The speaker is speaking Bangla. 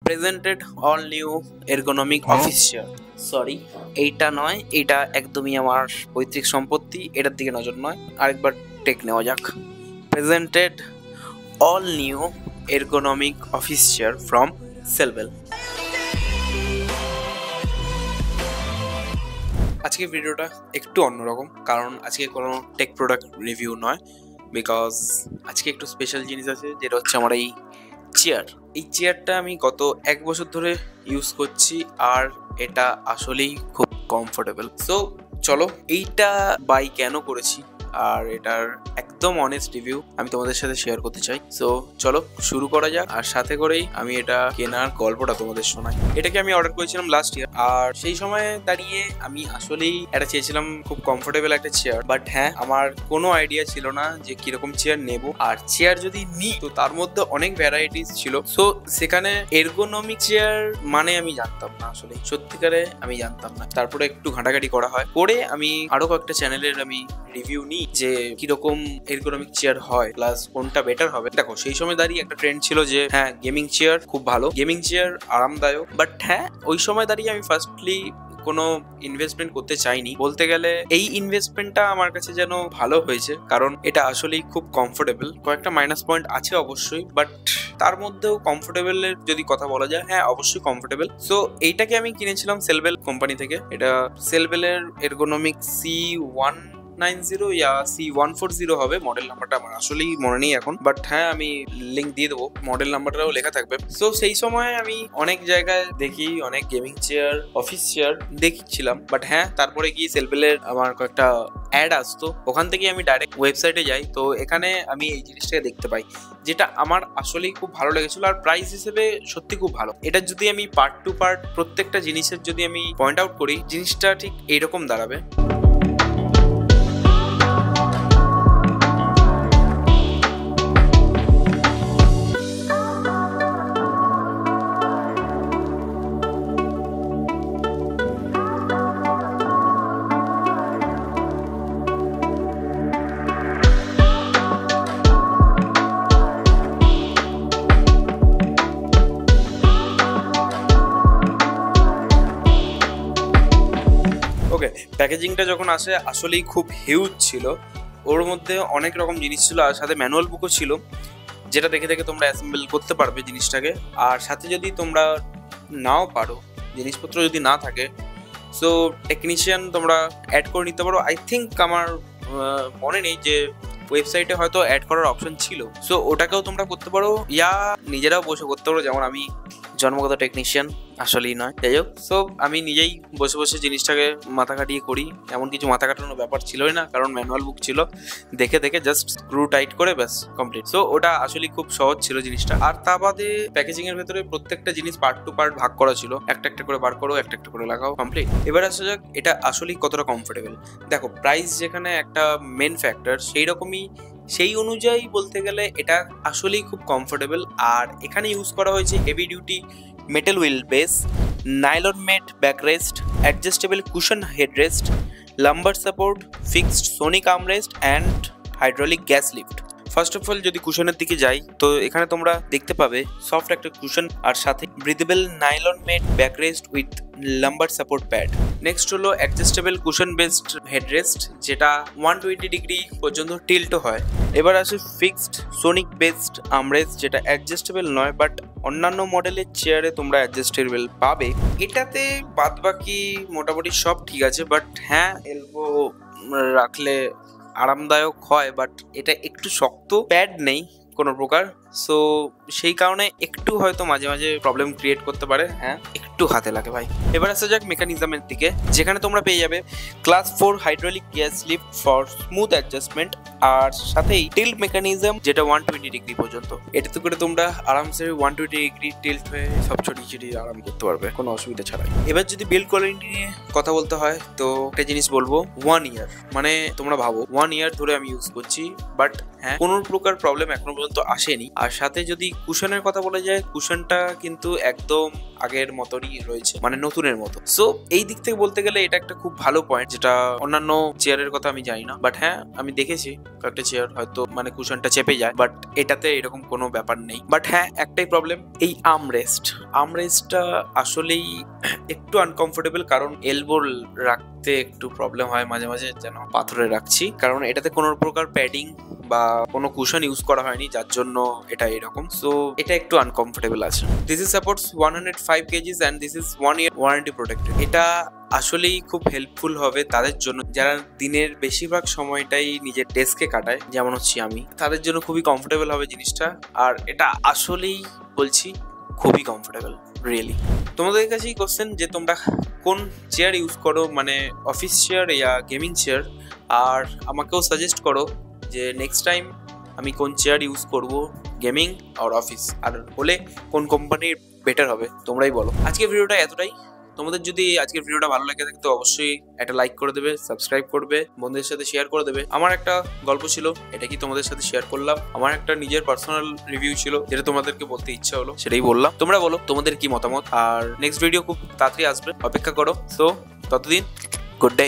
Presented all new ergonomic office chair. Sorry, এইটা নয়, এটা একদমই আমার পৈতৃক সম্পত্তি, এটার দিকে নজর নয়। আরেকবার টেক নেওয়া যাক। Presented all new ergonomic office chair from Cellbell. আজকে ভিডিওটা একটু অন্যরকম, কারণ আজকে কোনো টেক প্রোডাক্ট রিভিউ নয়, বিকজ আজকে একটু স্পেশাল জিনিস আছে, যেটা হচ্ছে আমার এই চেয়ার। এই চেয়ারটা আমি গত 1 বছর ধরে ইউজ করছি, আর এটা আসলেই খুব কমফোর্টেবল। সো চলো এইটা বাই কেন করেছি আর এটার একদম অনেস্ট রিভিউ আমি তোমাদের সাথে শেয়ার করতে চাই। সো চলো শুরু করা যাক, আর সাথে করেই আমি এটা কেনার গল্পটা তোমাদের শোনাই। এটাকে আমি অর্ডার করেছিলাম লাস্ট ইয়ার, আর সেই সময় দাঁড়িয়ে আমি আসলেই এটা চেয়েছিলাম খুব কমফোর্টেবল একটা চেয়ার। বাট হ্যাঁ, আমার কোনো আইডিয়া ছিল না যে কিরকম চেয়ার নেব, আর চেয়ার যদি নিই তো তার মধ্যে অনেক ভ্যারাইটিস ছিল। সো সেখানে এরগোনমিক চেয়ার মানে আমি জানতাম না, আসলে সত্যিকারে আমি জানতাম না। তারপরে একটু ঘাটাঘাটি করা হয়, করে আমি আরো কয়েকটা চ্যানেলের আমি রিভিউ নিই যে কিরকম এরগোনমিক চেয়ার হয়, প্লাস কোনটা বেটার হবে। দেখো সেই সময় দাঁড়িয়ে একটা ট্রেন্ড ছিল যে হ্যাঁ, গেমিং চেয়ার খুব ভালো, গেমিং চেয়ার আরামদায়ক। বাট হ্যাঁ, ওই সময় দাঁড়িয়ে আমি ফার্স্টলি কোনো ইনভেস্টমেন্ট করতে চাইনি। বলতে গেলে এই ইনভেস্টমেন্টটা আমার কাছে যেন ভালো হয়েছে, কারণ এটা আসলেই খুব কমফোর্টেবল। কয়েকটা মাইনাস পয়েন্ট আছে অবশ্যই, বাট তার মধ্যেও কমফোর্টেবলের যদি কথা বলা যায়, হ্যাঁ অবশ্যই কমফোর্টেবল। সো এইটাকে আমি কিনেছিলাম সেলভেল কোম্পানি থেকে। এটা সেলভেলের এরগোনমিক C190 ইয়া C140 হবে মডেল নাম্বারটা, আমার আসলেই মনে নেই এখন। বাট হ্যাঁ, আমি লিঙ্ক দিয়ে দেবো, মডেল নাম্বারটাও লেখা থাকবে। সো সেই সময় আমি অনেক জায়গায় দেখি, অনেক গেমিং চেয়ার, অফিস চেয়ার দেখছিলাম। বাট হ্যাঁ, তারপরে গিয়ে সেলভেলের আমার কয়েকটা অ্যাড আসতো, ওখান থেকে আমি ডাইরেক্ট ওয়েবসাইটে যাই। তো এখানে আমি এই জিনিসটাকে দেখতে পাই, যেটা আমার আসলেই খুব ভালো লেগেছিল, আর প্রাইস হিসেবে সত্যি খুব ভালো। এটা যদি আমি পার্ট টু পার্ট প্রত্যেকটা জিনিসের যদি আমি পয়েন্ট আউট করি, জিনিসটা ঠিক এইরকম দাঁড়াবে। ওকে, প্যাকেজিংটা যখন আসে আসলেই খুব হিউজ ছিল। ওর মধ্যে অনেক রকম জিনিস ছিল, আর সাথে ম্যানুয়াল বুকও ছিল, যেটা দেখে দেখে তোমরা অ্যাসেম্বল করতে পারবে জিনিসটাকে। আর সাথে যদি তোমরা নাও পারো, জিনিসপত্র যদি না থাকে, সো টেকনিশিয়ান তোমরা অ্যাড করে নিতে পারো। আই থিঙ্ক আমার মনে নেই যে ওয়েবসাইটে হয়তো অ্যাড করার অপশন ছিল, সো ওটাকেও তোমরা করতে পারো, ইয়া নিজেরাও বসে করতে পারো। যেমন আমি জন্মগত টেকনিশিয়ান আসলেই নয়, যাই হোক। সো আমি নিজেই বসে বসে জিনিসটাকে মাথা কাটিয়ে করি। এমন কিছু মাথা কাটানোর ব্যাপার ছিলই না, কারণ ম্যানুয়াল বুক ছিল, দেখে দেখে জাস্ট স্ক্রু টাইট করে ব্যাস কমপ্লিট। সো ওটা আসলে খুব সহজ ছিল জিনিসটা। আর তা বাদে প্যাকেজিং এর ভেতরে প্রত্যেকটা জিনিস পার্ট টু পার্ট ভাগ করা ছিল, একটা একটা করে বার করো, একটা একটা করে লাগাও, কমপ্লিট। এবার আসা যাক এটা আসলেই কতটা কমফোর্টেবল। দেখো প্রাইস যেখানে একটা মেন ফ্যাক্টর, সেই রকমই সেই অনুযায়ী বলতে গেলে এটা আসলেই খুব কমফোর্টেবল। আর এখানে ইউজ করা হয়েছে heavy duty metal wheel base, nylon mat backrest, adjustable cushion headrest, lumbar support, fixed sonic armrest and hydraulic gas lift. First of all যদি কুশনের দিকে যাই, তো এখানে তোমরা দেখতে পাবে সফট একটা কুশন, আর সাথে breathable nylon mat backrest with lumbar support pad. Next হলো অ্যাডজাস্টেবল কুশন বেসড হেডরেস্ট, যেটা 120 ডিগ্রি পর্যন্ত টিল্ট হয়। এবার আসে ফিক্সড সোনিক বেসড আর্মরেস্ট, যেটা অ্যাডজাস্টেবল নয়, বাট অন্যান্য মডেলের চেয়ারে তোমরা অ্যাডজাস্টেবল পাবে। এটাতে বাদ বাকি মোটামুটি সব ঠিক আছে, বাট হ্যাঁ এলবো রাখলে আরামদায়ক হয়, বাট এটা একটু শক্ত, প্যাড নেই কোনো প্রকার। সো সেই কারণে একটু হয়তো মাঝে মাঝে প্রবলেম ক্রিয়েট করতে পারে, হ্যাঁ একটু হাতে লাগে ভাই। এবার আসা যাক মেকানিজমের দিকে, যেখানে তোমরা পেয়ে যাবে class 4 hydraulic gas lift for smooth adjustment, আর সাথেই টিল্ট মেকানিজম, যেটা 120 ডিগ্রি পর্যন্ত। এটাতে করে তোমরা আরামসে 120 ডিগ্রি টিল্ট হয়ে সব ছড়িয়ে ছিটিয়ে আরাম করতে পারবে কোনো অসুবিধা ছাড়াই। এবার যদি বিল্ড কোয়ালিটি নিয়ে কথা বলতে হয়, তো একটা জিনিস বলবো, 1 ইয়ার, মানে তোমরা ভাবো 1 ইয়ার ধরে আমি ইউজ করছি, বাট হ্যাঁ কোনো প্রকার প্রবলেম এখনো পর্যন্ত আসেনি। আর সাথে যদি কুশনের কথা বলা যায়, কুশনটা কিন্তু একদম আগের মতনই রয়েছে, মানে নতুনের মতো। সো এই দিক থেকে বলতে গেলে এটা একটা খুব ভালো পয়েন্ট, যেটা অন্যান্য চেয়ারের কথা আমি জানি না, বাট হ্যাঁ আমি দেখেছি কয়েকটা চেয়ার হয়তো মানে কুশনটা চেপে যায়, বাট এটাতে এরকম কোনো ব্যাপার নেই। বাট হ্যাঁ, একটাই প্রবলেম, এই আর্মরেস্টটা আসলেই একটু আনকমফোর্টেবল, কারণ এলবো রাখতে একটু প্রবলেম হয় মাঝে মাঝে, যেন পাথরে রাখছি, কারণ এটাতে কোনো প্রকার প্যাডিং বা কোনো কুশন ইউজ করা হয়নি, যার জন্য এটা এরকম। সো এটা একটু আনকমফোর্টেবল আছে। This is supports 105 KGs and this is 1 year warranty protected. এটা আসলেই খুব হেল্পফুল হবে তাদের জন্য যারা দিনের বেশিরভাগ সময়টাই নিজের ডেস্কে কাটায়, যেমন হচ্ছে আমি। তাদের জন্য খুবই কমফোর্টেবল হবে জিনিসটা, আর এটা আসলেই বলছি খুবই কমফোর্টেবল রিয়েলি। তোমাদের কাছেই কোশ্চেন যে তোমরা কোন চেয়ার ইউজ করো, মানে অফিস চেয়ার ইয়া গেমিং চেয়ার, আর আমাকেও সাজেস্ট করো যে নেক্সট টাইম আমি কোন চেয়ার ইউজ করব, গেমিং আর অফিস, আর হলে কোন কোম্পানির বেটার হবে, তোমরাই বলো। আজকের ভিডিওটা এতটাই। তোমাদের যদি আজকের ভিডিওটা ভালো লাগে থাকে তো অবশ্যই একটা লাইক করে দেবে, সাবস্ক্রাইব করবে, বন্ধুদের সাথে শেয়ার করে দেবে। আমার একটা গল্প ছিল, এটা কি তোমাদের সাথে শেয়ার করলাম। আমার একটা নিজের পার্সোনাল রিভিউ ছিল, যেটা তোমাদেরকে বলতে ইচ্ছা হলো, সেটাই বললাম। তোমরা বলো তোমাদের কি মতামত, আর নেক্সট ভিডিও খুব তাড়াতাড়ি আসবে, অপেক্ষা করো। সো ততদিন গুড ডে।